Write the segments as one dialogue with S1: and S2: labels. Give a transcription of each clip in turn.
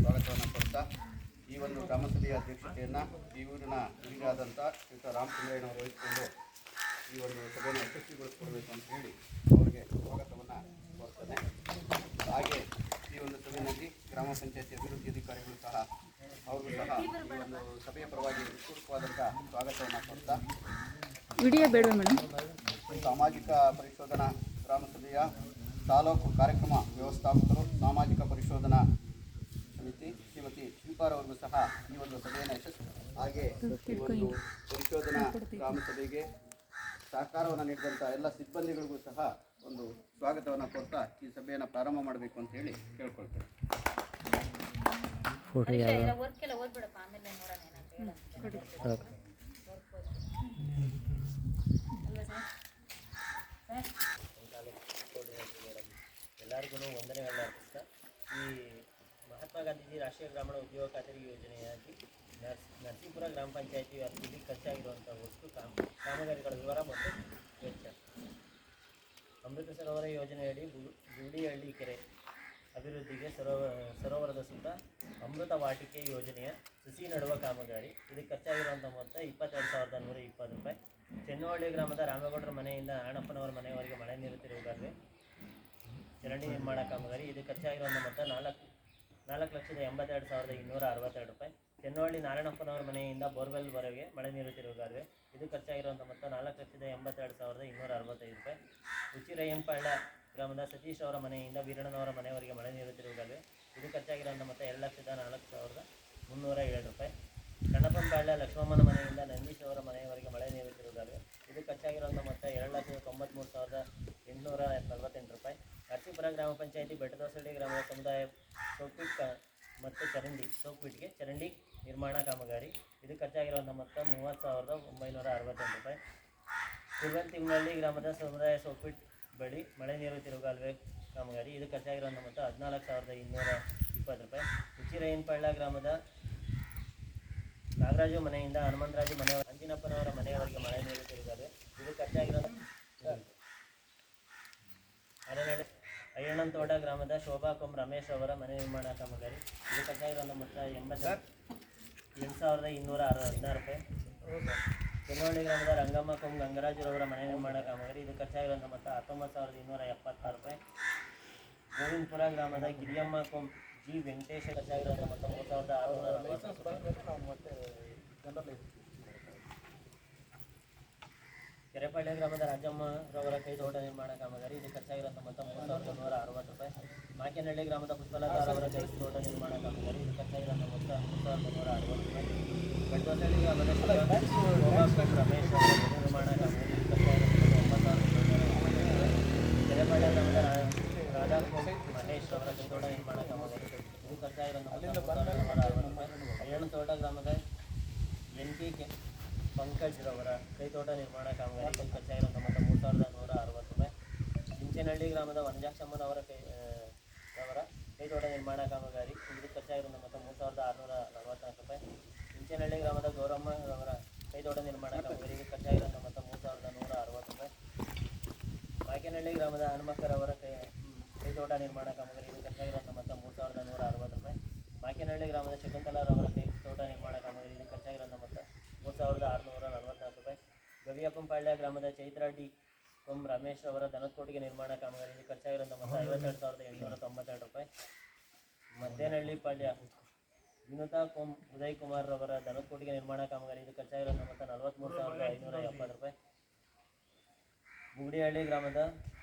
S1: ಸ್ವಾಗತವನ್ನು ಕೊಡ್ತಾ ಈ ಒಂದು ಗ್ರಾಮಸಭೆಯ ಅಧ್ಯಕ್ಷತೆಯನ್ನು ಈ ಊರಿನ ಹಿರಿಯರಾದಂಥ ಶ್ರೀಯುತ ರಾಮಚಂದ್ರಯ್ಯನವರು ವಹಿಸಿಕೊಂಡು ಈ ಒಂದು ಸಭೆಯನ್ನು ಯಶಸ್ವಿಗೊಳಿಸಿಕೊಳ್ಬೇಕು ಅಂತ ಹೇಳಿ ಅವರಿಗೆ ಸ್ವಾಗತವನ್ನು ಕೊಡ್ತೇನೆ. ಹಾಗೆ ಈ ಒಂದು ಸಭೆಯಲ್ಲಿ ಗ್ರಾಮ ಪಂಚಾಯತಿ ಅಭಿವೃದ್ಧಿ ಅಧಿಕಾರಿಗಳು ಸಹ ಅವರು ಸಹ ಈ ಒಂದು ಸಭೆಯ ಪರವಾಗಿ ವಿಸ್ತೃತವಾದಂಥ ಸ್ವಾಗತವನ್ನು ಕೊಡ್ತಾ
S2: ವಿಡಿಯೋ ಬೇಡ ಮೇಡಮ್.
S1: ಸಾಮಾಜಿಕ ಪರಿಶೋಧನಾ ಗ್ರಾಮಸಭೆಯ ತಾಲೂಕು ಕಾರ್ಯಕ್ರಮ ವ್ಯವಸ್ಥಾಪಕರು ಸಾಮಾಜಿಕ ಪರಿಶೋಧನಾ ಸಮಿತಿ ಶ್ರೀಮತಿ ಶಿಲ್ಪಾರವರಿಗೂ ಸಹ ಈ ಒಂದು ಸಭೆಯನ್ನು ಯಶಸ್ವಿ ಹಾಗೆ ಈ ಒಂದು ಪರಿಶೋಧನಾ ಗ್ರಾಮಸಭೆಗೆ ಸಹಕಾರವನ್ನು ನೀಡಿದಂಥ ಎಲ್ಲ ಸಿಬ್ಬಂದಿಗಳಿಗೂ ಸಹ ಒಂದು ಸ್ವಾಗತವನ್ನು ಕೊಡ್ತಾ ಈ ಸಭೆಯನ್ನು ಪ್ರಾರಂಭ ಮಾಡಬೇಕು ಅಂತ ಹೇಳಿ ಕೇಳ್ಕೊಳ್ತೇವೆ.
S3: ಎಲ್ಲರಿಗೂ ವಂದನೆಗಳನ್ನ ಅರ್ಪಿಸ್ತಾ ಈ ಮಹಾತ್ಮ ಗಾಂಧೀಜಿ ರಾಷ್ಟ್ರೀಯ ಗ್ರಾಮೀಣ ಉದ್ಯೋಗ ಖಾತರಿ ಯೋಜನೆಯಾಗಿ ನರಸೀಪುರ ಗ್ರಾಮ ಪಂಚಾಯತಿ ವ್ಯಾಪ್ತಿಯಲ್ಲಿ ಖರ್ಚಾಗಿರುವಂಥ ಒಟ್ಟು ಕಾಮಗಾರಿಗಳ ವಿವರ ಮತ್ತು ವೆಚ್ಚ. ಅಮೃತ ಸರೋವರ ಯೋಜನೆಯಡಿ ಬೂಡಿಹಳ್ಳಿ ಕೆರೆ ಅಭಿವೃದ್ಧಿಗೆ ಸರೋವರದ ಸುತ್ತ ಅಮೃತ ವಾಟಿಕೆ ಯೋಜನೆಯ ಸಸಿ ನಡುವ ಕಾಮಗಾರಿ. ಇದಕ್ಕೆ ಖರ್ಚಾಗಿರುವಂಥ ಮೊತ್ತ 22,120 ರೂಪಾಯಿ. ಚೆನ್ನಹಳ್ಳಿ ಗ್ರಾಮದ ರಾಮೇಗೌಡರ ಮನೆಯಿಂದ ಆಣಪ್ಪನವರ ಮನೆಯವರೆಗೆ ಮಳೆ ನೀರು ತಿರುವುಗಾಲುವೆ ಚರಂಡಿ ನಿರ್ಮಾಣ ಕಾಮಗಾರಿ. ಇದಕ್ಕೆ ಖರ್ಚಾಗಿರುವಂಥ ಮೊತ್ತ 4,82,262 ರೂಪಾಯಿ. ಚೆನ್ನಹಳ್ಳಿ ನಾರಾಯಣಪ್ಪನವರ ಮನೆಯಿಂದ ಬೋರ್ವೆಲ್ವರೆಗೆ ಮಳೆ ನೀರು ತಿರುವುಗಾಲುವೆ. ಇದಕ್ಕೆ ಖರ್ಚಾಗಿರುವಂಥ ಮೊತ್ತ 4,82,265 ರೂಪಾಯಿ. ಉಚಿರಯ್ಯನಪಾಳ್ಯ ಗ್ರಾಮದ ಸತೀಶ್ ಅವರ ಮನೆಯಿಂದ ವೀರಣ್ಣನವರ ಮನೆಯವರೆಗೆ ಮಳೆ ನೀರು ತಿರುವುಗಾಲುವೆ. ಇದಕ್ಕೆ ಖರ್ಚಾಗಿರುವಂಥ ಮೊತ್ತ 2,04,307 ರೂಪಾಯಿ. ಕಣ್ಣಪ್ಪನಪಾಳ್ಯ ಲಕ್ಷ್ಮಮ್ಮನ ಮನೆಯಿಂದ ನಂದೀಶ್ ಅವರ ಮನೆಯವರೆಗೆ ಮಳೆ ನೀರು ತಿರುವುಗಾಲುವೆ. ಇದಕ್ಕೆ ಖರ್ಚಾಗಿರುವಂಥ ಮೊತ್ತ 2,93,848 ರೂಪಾಯಿ. ನರಸೀಪುರ ಗ್ರಾಮ ಪಂಚಾಯತಿ ಬೆಟ್ಟದೋಸಳ್ಳಿ ಗ್ರಾಮದ ಸಮುದಾಯ ಸೋಕ್ಪಿಟ್ ಮತ್ತು ಸೋಕ್ಪಿಟ್ಗೆ ಚರಂಡಿ ನಿರ್ಮಾಣ ಕಾಮಗಾರಿ. ಇದಕ್ಕೆ ಖರ್ಚಾಗಿರುವಂಥ ಮೊತ್ತ 30,968 ರೂಪಾಯಿ. ತಿರುವಂತಿಮನಹಳ್ಳಿ ಗ್ರಾಮದ ಸಮುದಾಯ ಸೋಕ್ಪಿಟ್ ಬಳಿ ಮಳೆ ನೀರು ತಿರುಗಾಲುವೆ ಕಾಮಗಾರಿ. ಇದಕ್ಕೆ ಖರ್ಚಾಗಿರುವಂಥ ಮೊತ್ತ 14,220 ರೂಪಾಯಿ. ಉಚಿರಯ್ಯನಪಾಳ್ಯ ಗ್ರಾಮದ ನಾಗರಾಜು ಮನೆಯಿಂದ ಹನುಮಂತರಾಜು ಅಂಜಿನಪ್ಪನವರ ಮನೆಯವರೆಗೆ ಮಳೆ ನೀರು ತಿರುಗಾಲುವೆ. ಇದಕ್ಕೆ ಖರ್ಚಾಗಿರೋ ಅಯ್ಯಣ್ಣನತೋಟ ಗ್ರಾಮದ ಶೋಭಾ ರಮೇಶ್ ಅವರ ಮನೆ ನಿರ್ಮಾಣ ಕಾಮಗಾರಿ. ಇದಕ್ಕೆ ಖರ್ಚಾಗಿರುವಂಥ ಮೊತ್ತ 8,216 ರೂಪಾಯಿ. ಚೆನ್ನಹಳ್ಳಿ ಗ್ರಾಮದ ರಂಗಮ್ಮ ಗಂಗರಾಜುರವರ ಮನೆ ನಿರ್ಮಾಣ ಕಾಮಗಾರಿ. ಇದಕ್ಕೆ ಖರ್ಚಾಗಿರುವಂಥ ಮೊತ್ತ 19,276 ರೂಪಾಯಿ. ಗೋವಿಂದಪುರ ಗ್ರಾಮದ ಗಿರಿಯಮ್ಮ ಜಿ ವೆಂಕಟೇಶ ಖರ್ಚಾಗಿರುವಂಥ ಮೊತ್ತ 3,640 ಕೆರೆಪಾಳ್ಯ ಗ್ರಾಮದ ರಾಜಮ್ಮರವರ ಕೈತೋಟ ನಿರ್ಮಾಣ ಕಾಮಗಾರಿ. ಇದಕ್ಕೆ ಖರ್ಚಾಗಿರುವಂಥ ಮೊತ್ತ 3,160 ರೂಪಾಯಿ. ಮಾಕೇನಹಳ್ಳಿ ಗ್ರಾಮದ ಪುಷ್ಪಲತಾರವರ ಕೈತೋಟ ನಿರ್ಮಾಣ ಕಾಮಗಾರಿ. ಇದಕ್ಕೆ ಖರ್ಚಾಗಿರುವಂಥ ಮೊತ್ತ 3,160 ರೂಪಾಯಿ. ಬೆಟ್ಟದೋಸಳ್ಳಿ ಗ್ರಾಮದ ರಮೇಶ್ ಅವರ ನಿರ್ಮಾಣ ಕಾಮಗಾರಿ. ಇದಕ್ಕೆ ಖರ್ಚಾಗಿರುವಂಥ 9,960 ಕೆರೆಪಾಳ್ಯ ಗ್ರಾಮದ ರಾಧಾ ಮಹೇಶ್ ಅವರ ಕೈತೋಟ ನಿರ್ಮಾಣ ಕಾಮಗಾರಿ. ಇದಕ್ಕೆ ಖರ್ಚಾಗಿರುವಂಥ ಮೊತ್ತ 3,160 ರೂಪಾಯಿ. ಅಯ್ಯಣ್ಣನತೋಟ ಗ್ರಾಮದ NP ಪಂಕಜ್ರವರ ಕೈತೋಟ ನಿರ್ಮಾಣ ಕಾಮಗಾರಿ. ಇದಕ್ಕೆ ಖರ್ಚಾಗಿರುವಂಥ ಮೊತ್ತ 3,160 ರೂಪಾಯಿ. ಚಿಂಚನಹಳ್ಳಿ ಗ್ರಾಮದ ವನಜಾಕ್ಷಮ್ಮನವರ ಕೈತೋಟ ನಿರ್ಮಾಣ ಕಾಮಗಾರಿ. ಇದಕ್ಕೆ ಖರ್ಚಾಗಿರುವಂಥ ಮೊತ್ತ 3,644 ರೂಪಾಯಿ. ಚಿಂಚನಹಳ್ಳಿ ಗ್ರಾಮದ ಗೌರಮ್ಮರವರ ಕೈತೋಟ ನಿರ್ಮಾಣ ಕಾಮಗಾರಿ. ಇದಕ್ಕೆ ಖರ್ಚಾಗಿರುವಂಥ ಮೊತ್ತ 3,160 ರೂಪಾಯಿ. ಮಾಕೇನಹಳ್ಳಿ ಗ್ರಾಮದ ಹನುಮಕ್ಕರವರ ಕೈತೋಟ ನಿರ್ಮಾಣ ಕಾಮಗಾರಿ. ಇದಕ್ಕೆ ಖರ್ಚಾಗಿರುವಂಥ ಮೊತ್ತ 3,160 ರೂಪಾಯಿ. ಮಾಕೇನಹಳ್ಳಿ ಗ್ರಾಮದ ಶಕುಂತಲಾರವರ ಕೈತೋಟ ನಿರ್ಮಾಣ ಕಾಮಗಾರಿ. ಇದಕ್ಕೆ ಖರ್ಚಾಗಿರುವಂಥ ಮೊತ್ತ 3,644 ರೂಪಾಯಿ. ಗವಿಯಪ್ಪನಪಾಳ್ಯ ಗ್ರಾಮದ ಚೈತ್ರ ಡಿ ರಮೇಶ್ ಅವರ ದನದಕೊಟ್ಟಿಗೆ ನಿರ್ಮಾಣ ಕಾಮಗಾರಿ. ಇದಕ್ಕೆ ಖರ್ಚಾಗಿರುವಂಥ ಮೊತ್ತ 52,892 ರೂಪಾಯಿ. ಮದ್ದೇನಹಳ್ಳಿ ಪಾಳ್ಯ ವಿನುತಾ ಉದಯ್ ಕುಮಾರ್ ಅವರ ದನದಕೊಟ್ಟಿಗೆ ನಿರ್ಮಾಣ ಕಾಮಗಾರಿ. ಇದಕ್ಕೆ ಖರ್ಚಾಗಿರುವಂಥ ಮೊತ್ತ 43,570 ರೂಪಾಯಿ. ಬೂಡಿಹಳ್ಳಿ ಗ್ರಾಮದ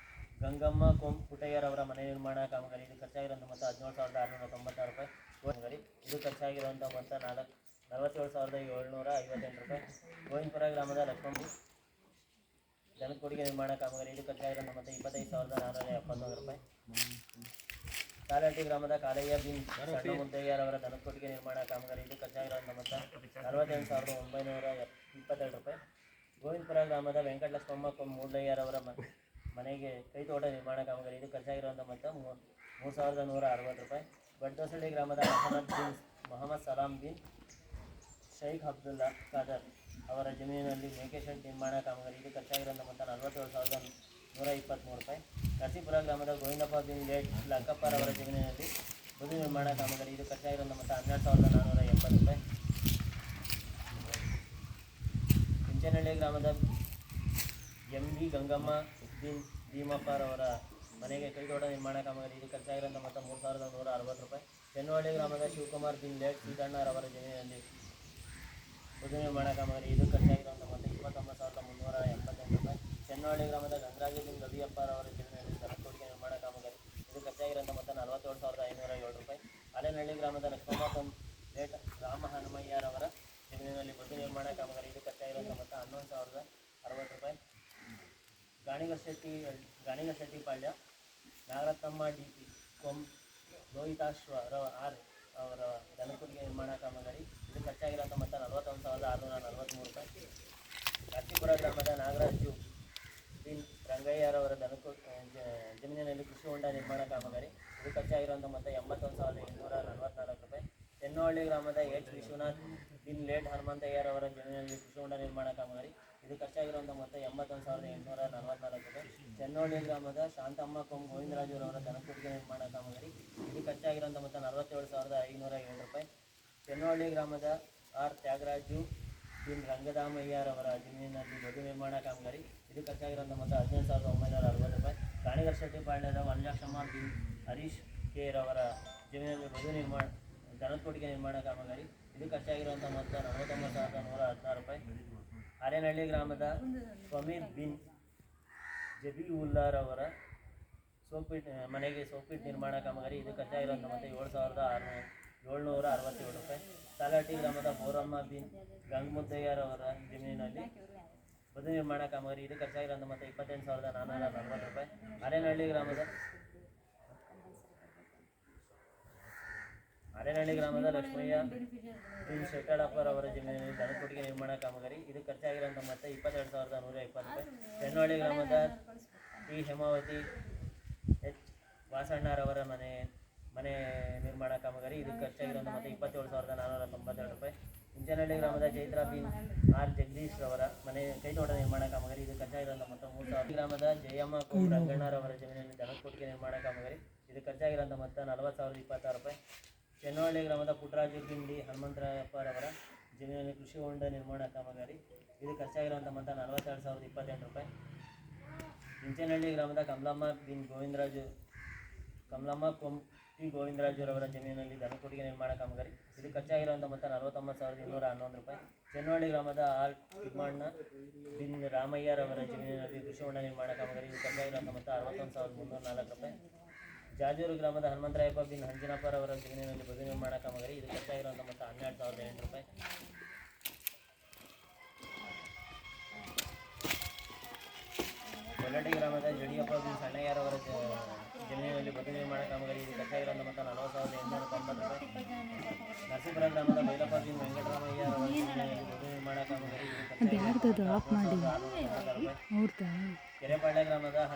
S3: ಗಂಗಮ್ಮ ಪುಟ್ಟಯ್ಯರವರ ಮನೆ ನಿರ್ಮಾಣ ಕಾಮಗಾರಿ. ಇದಕ್ಕೆ ಖರ್ಚಾಗಿರುವಂಥ ಮೊತ್ತ 17,696 ರೂಪಾಯಿ. ಕಾಮಗಾರಿ. ಇದು ಖರ್ಚಾಗಿರುವಂಥ ಮೊತ್ತ 47,758 ರೂಪಾಯಿ. ಗೋವಿಂದಪುರ ಗ್ರಾಮದ ಲಕ್ಷ್ಮಮ್ಮ ದನದಕೊಟ್ಟಿಗೆ ನಿರ್ಮಾಣ ಕಾಮಗಾರಿ. ಇದು ಖರ್ಚಾಗಿರುವಂಥ ಮೊತ್ತ 25,471 ರೂಪಾಯಿ. ಸಾಲಹಟ್ಟಿ ಗ್ರಾಮದ ಕಾಲಯ್ಯ ಬಿನ್ ಸಣ್ಣ ಮುದ್ದಯ್ಯರವರ ದನದಕೊಟ್ಟಿಗೆ ನಿರ್ಮಾಣ ಕಾಮಗಾರಿ. ಇದು ಖರ್ಚಾಗಿರುವಂಥ ಮೊತ್ತ 68,922 ರೂಪಾಯಿ. ಗೋವಿಂದಪುರ ಗ್ರಾಮದ ವೆಂಕಟಲಕ್ಷ್ಮಮ್ಮ ಮೂಡ್ಲಯ್ಯರವರ ಮನೆಗೆ ಕೈತೋಟ ನಿರ್ಮಾಣ ಕಾಮಗಾರಿ. ಇದು ಖರ್ಚಾಗಿರುವಂಥ ಮೊತ್ತ 3,160 ರೂಪಾಯಿ. ಬೆಟ್ಟದೋಸಳ್ಳಿ ಗ್ರಾಮದ ಮೊಹಮ್ಮದ್ ಸಲಾಂ ಬಿನ್ ಶೈಖ್ ಅಬ್ದುಲ್ಲಾ ಖಾದರ್ ಅವರ ಜಮೀನಿನಲ್ಲಿ ಮೇಕೆ ಶೆಡ್ ನಿರ್ಮಾಣ ಕಾಮಗಾರಿ. ಇದು ಖರ್ಚಾಗಿರುವಂಥ ಮೊತ್ತ 47,123 ರೂಪಾಯಿ. ನರಸೀಪುರ ಗ್ರಾಮದ ಗೋವಿಂದಪ್ಪ ಬಿನ್ ಲೇಟ್ ಲಕ್ಕಪ್ಪರವರ ಜಮೀನಿನಲ್ಲಿ ಬದು ನಿರ್ಮಾಣ ಕಾಮಗಾರಿ ಇದು ಖರ್ಚಾಗಿರುವಂಥ ಮೊತ್ತ 12,480 ರೂಪಾಯಿ. ಇಂಚನಹಳ್ಳಿ ಗ್ರಾಮದ MB ಗಂಗಮ್ಮ ಭೀಮಪ್ಪರವರ ಮನೆಗೆ ಕೈತೋಟ ನಿರ್ಮಾಣ ಕಾಮಗಾರಿ ಇದು ಖರ್ಚಾಗಿರುವಂಥ ಮೊತ್ತ 3,160 ರೂಪಾಯಿ. ಚೆನ್ನಹಳ್ಳಿ ಗ್ರಾಮದ ಶಿವಕುಮಾರ್ ಬಿನ್ ಲೇಟ್ ಸೀತಣ್ಣರವರ ಜಮೀನಿನಲ್ಲಿ ಬದು ನಿರ್ಮಾಣ ಕಾಮಗಾರಿ ಇದು ಖರ್ಚಾಗಿರುವಂಥ ಮೊತ್ತ 29,378 ರೂಪಾಯಿ. ಚೆನ್ನಹಳ್ಳಿ ಗ್ರಾಮದ ಗಂಗರಾಜ ಬಿನ್ ರವಿಯಪ್ಪರವರ ಜಮೀನಿನಲ್ಲಿ ದನಕೊಟ್ಟಿಗೆ ನಿರ್ಮಾಣ ಕಾಮಗಾರಿ ಇದು ಖರ್ಚಾಗಿರುವಂಥ ಮೊತ್ತ 47,507 ರೂಪಾಯಿ. ಆಲೇನಹಳ್ಳಿ ಗ್ರಾಮದ ಲಕ್ಷ್ಮಮ್ಮ ಲೇಟ್ ರಾಮ ಹನುಮಯ್ಯರವರ ಜಮೀನಿನಲ್ಲಿ ಬದು ನಿರ್ಮಾಣ ಕಾಮಗಾರಿ ಇದು ಖರ್ಚಾಗಿರುವಂಥ ಮೊತ್ತ 11,060 ರೂಪಾಯಿ. ಗಾಣಿಗಶೆಟ್ಟಿ ಪಾಳ್ಯ ನಾಗರತ್ನಮ್ಮ DP ಲೋಹಿತಾಶ್ವರ ಆರ್ ಅವರ ದನಕೊಟ್ಟಿಗೆ ನಿರ್ಮಾಣ ಕಾಮಗಾರಿ ಇದು ಖರ್ಚಾಗಿರುವಂಥ ಮೊತ್ತ 41,643 ರೂಪಾಯಿ. ಕಾರ್ತಿಪುರ ಗ್ರಾಮದ ನಾಗರಾಜು ಬಿನ್ ರಂಗಯ್ಯರವರ ಜಮೀನಿನಲ್ಲಿ ಕೃಷಿ ಹೊಂಡ ನಿರ್ಮಾಣ ಕಾಮಗಾರಿ ಇದು ಖರ್ಚಾಗಿರುವಂಥ ಮೊತ್ತ 81,844 ರೂಪಾಯಿ. ಚೆನ್ನಹಳ್ಳಿ ಗ್ರಾಮದ H ವಿಶ್ವನಾಥ್ ಬಿನ್ ಲೇಟ್ ಹನುಮಂತಯ್ಯರವರ ಜಮೀನಿನಲ್ಲಿ ಕೃಷಿ ಹೊಂಡ ನಿರ್ಮಾಣ ಕಾಮಗಾರಿ ಇದು ಖರ್ಚಾಗಿರುವಂಥ ಮೊತ್ತ 81,844 ರೂಪಾಯಿ. ಚೆನ್ನಹಳ್ಳಿ ಗ್ರಾಮದ ಶಾಂತಮ್ಮ ಗೋವಿಂದರಾಜುರವರ ದನಕೊಟ್ಟಿಗೆ ನಿರ್ಮಾಣ ಕಾಮಗಾರಿ ಇದು ಖರ್ಚಾಗಿರುವಂಥ ಮೊತ್ತ 47,507 ರೂಪಾಯಿ. ಚೆನ್ನಹಳ್ಳಿ ಗ್ರಾಮದ R ತ್ಯಾಗರಾಜು ಬಿನ್ ರಂಗದಾಮಯ್ಯರವರ ಜಮೀನಿನಲ್ಲಿ ಬದು ನಿರ್ಮಾಣ ಕಾಮಗಾರಿ ಇದು ಖರ್ಚಾಗಿರುವಂಥ ಮೊತ್ತ 18,960 ರೂಪಾಯಿ. ಗಾಣಿಗಶೆಟ್ಟಿ ಪಾಳ್ಯದ ವನಜಾಕ್ಷಮ್ಮ ಬಿನ್ ಹರೀಶ್ ರವರ ಜಮೀನಿನಲ್ಲಿ ಬದು ದನಕೊಟ್ಟಿಗೆ ನಿರ್ಮಾಣ ಕಾಮಗಾರಿ ಇದು ಖರ್ಚಾಗಿರುವಂಥ ಮೊತ್ತ 49,116 ರೂಪಾಯಿ. ಆರೇನಹಳ್ಳಿ ಗ್ರಾಮದ ಸಮೀರ್ ಬಿನ್ ಜಬೀವುಲ್ಲಾರವರ ಮನೆಗೆ ಸೋಪಿಟ್ ನಿರ್ಮಾಣ ಕಾಮಗಾರಿ ಇದು ಖರ್ಚಾಗಿರುವಂಥ ಮೊತ್ತ 7,767 ರೂಪಾಯಿ. ಸಾಲಹಟ್ಟಿ ಗ್ರಾಮದ ಬೋರಮ್ಮ ಬಿನ್ ಗಂಗಮುದ್ದಯ್ಯರವರ ಜಮೀನಿನಲ್ಲಿ ಬದು ನಿರ್ಮಾಣ ಕಾಮಗಾರಿ ಇದು ಖರ್ಚಾಗಿರುವಂಥ ಮೊತ್ತ 28,440 ರೂಪಾಯಿ. ಆರೇನಹಳ್ಳಿ ಗ್ರಾಮದ ಲಕ್ಷ್ಮಯ್ಯ ಬಿನ್ ಶೆಟ್ಟಳಪ್ಪರವರ ಜಮೀನಿನಲ್ಲಿ ದನಕೊಟ್ಟಿಗೆ ನಿರ್ಮಾಣ ಕಾಮಗಾರಿ ಇದು ಖರ್ಚಾಗಿರುವಂಥ ಮೊತ್ತ 22,120 ರೂಪಾಯಿ. ಚೆನ್ನಹಳ್ಳಿ ಗ್ರಾಮದ T ಹೇಮಾವತಿ H ವಾಸಣ್ಣರವರ ಮನೆ ನಿರ್ಮಾಣ ಕಾಮಗಾರಿ ಇದು ಖರ್ಚಾಗಿರುವಂಥ ಮೊತ್ತ 27,492 ರೂಪಾಯಿ. ಇಂಚನಹಳ್ಳಿ ಗ್ರಾಮದ ಚೈತ್ರ ಬಿನ್ R ಜಗದೀಶ್ ರವರ ಮನೆ ಕೈತೋಟ ನಿರ್ಮಾಣ ಕಾಮಗಾರಿ ಇದು ಖರ್ಚಾಗಿರುವಂಥ ಮೊತ್ತ 3,000. ಗ್ರಾಮದ ಜಯಮ್ಮ ರಂಗಣ್ಣರವರ ಜಮೀನಿನಲ್ಲಿ ದನಕೊಟ್ಟಿಗೆ ನಿರ್ಮಾಣ ಕಾಮಗಾರಿ ಇದು ಖರ್ಚಾಗಿರುವಂಥ ಮೊತ್ತ 40,026 ರೂಪಾಯಿ. ಚೆನ್ನಹಳ್ಳಿ ಗ್ರಾಮದ ಪುಟ್ಟರಾಜು ಬಿನ್ ಡಿ ಹನುಮಂತರಾಯಪ್ಪರವರ ಜಮೀನಿನಲ್ಲಿ ಕೃಷಿ ಹೊಂಡ ನಿರ್ಮಾಣ ಕಾಮಗಾರಿ ಇದು ಖರ್ಚಾಗಿರುವಂಥ ಮೊತ್ತ 42,028 ರೂಪಾಯಿ. ಇಂಚನಹಳ್ಳಿ ಗ್ರಾಮದ ಕಮಲಮ್ಮ ಗೋವಿಂದರಾಜುರವರ ಜಮೀನಿನಲ್ಲಿ ದನಕೊಟ್ಟಿಗೆ ನಿರ್ಮಾಣ ಕಾಮಗಾರಿ ಇದು ಖರ್ಚಾಗಿರುವಂಥ ಮೊತ್ತ 49,211 ರೂಪಾಯಿ. ಚೆನ್ನಹಳ್ಳಿ ಗ್ರಾಮದ R ತಿಮ್ಮಣ್ಣ ಬಿನ್ ರಾಮಯ್ಯರವರ ಜಮೀನಿನಲ್ಲಿ ಕೃಷಿ ಹೊಂಡ ನಿರ್ಮಾಣ ಕಾಮಗಾರಿ ಇದು ಖರ್ಚಾಗಿರುವಂಥ ಮೊತ್ತ 61,304 ರೂಪಾಯಿ. ಜಾಜೂರು ಗ್ರಾಮದ ಹನುಮಂತರಾಯಪ್ಪ ಬಿನ್ ಹಂಜಿನಪ್ಪರವರ ಜಮೀನಿನಲ್ಲಿ ಬದು ನಿರ್ಮಾಣ ಕಾಮಗಾರಿ ಇದು ಖರ್ಚಾಗಿರುವಂಥ ಮೊತ್ತ 12,008 ರೂಪಾಯಿ. ಕೊಲ್ಲಟ್ಟಿ ಗ್ರಾಮದ ಜಡಿಯಪ್ಪ ಬಿನ್ ಸಣ್ಣಯ್ಯರವರ ಜಮೀನಿನಲ್ಲಿ ಬದು ನಿರ್ಮಾಣ ಕಾಮಗಾರಿ ಇದು ಖರ್ಚಾಗಿರುವಂಥ ಮೊತ್ತ 40,890 ರೂಪಾಯಿ. ನರಸೀಪುರ ಗ್ರಾಮದ ಬೈಲಪ್ಪ ಬಿನ್ ವೆಂಕಟರಾಮಯ್ಯರವರ ಜಮೀನಿನಲ್ಲಿ ಬದು ನಿರ್ಮಾಣ ಕಾಮಗಾರಿ ಇದು ಖರ್ಚಾಗಿರುವಂಥ ಮೊತ್ತ 60,690 ರೂಪಾಯಿ. ಕೆರೆಪಾಳ್ಯ ಗ್ರಾಮದ